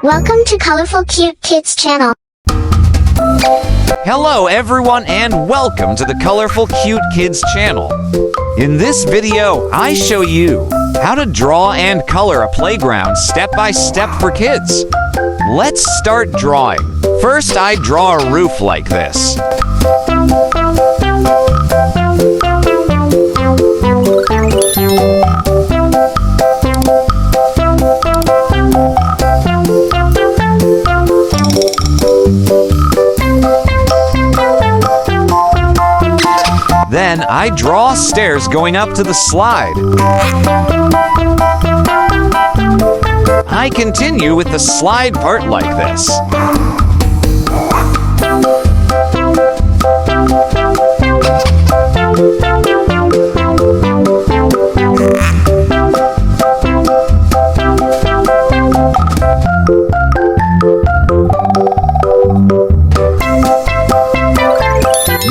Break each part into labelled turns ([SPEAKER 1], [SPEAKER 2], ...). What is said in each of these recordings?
[SPEAKER 1] Welcome to Colorful Cute Kids Channel.
[SPEAKER 2] Hello everyone and welcome to the Colorful Cute Kids Channel. In this video, I show you how to draw and color a playground step by step for kids. Let's start drawing. First, I draw a roof like this. Then I draw stairs going up to the slide. I continue with the slide part like this.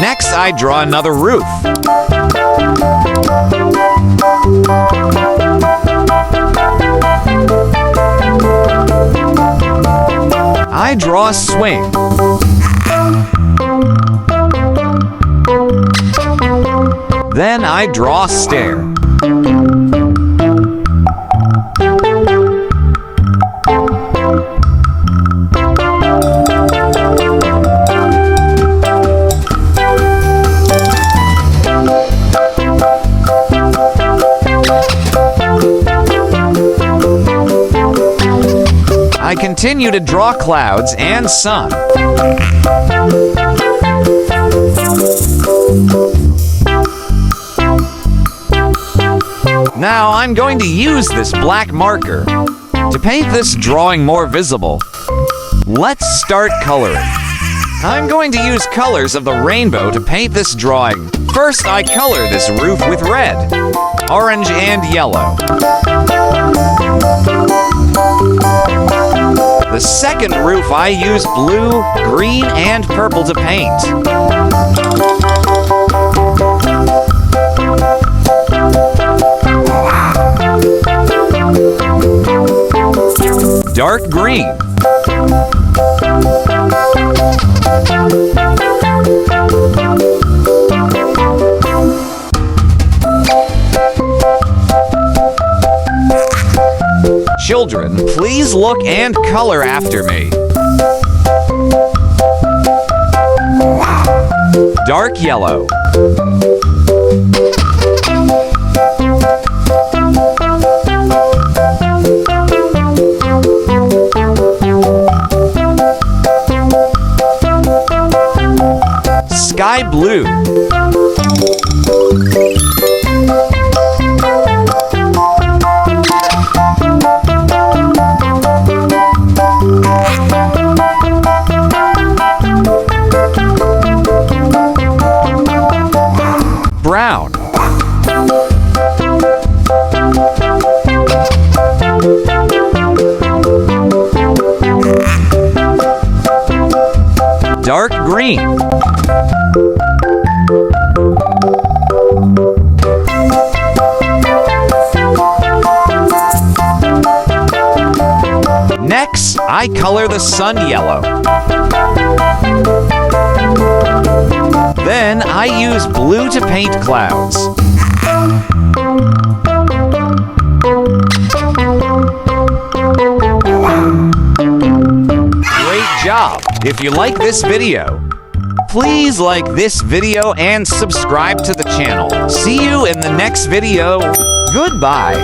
[SPEAKER 2] Next, I draw another roof. I draw a swing. Then I draw a stair. I continue to draw clouds and sun. Now I'm going to use this black marker to paint this drawing more visible. Let's start coloring. I'm going to use colors of the rainbow to paint this drawing. First, I color this roof with red, orange, and yellow. The second roof I use blue, green, and purple to paint. Dark green. Children, please look and color after me. Dark yellow. Sky blue. Brown. Dark green. Next, I color the sun yellow. Then I use blue to paint clouds. Great job! If you like this video, please like this video and subscribe to the channel. See you in the next video. Goodbye.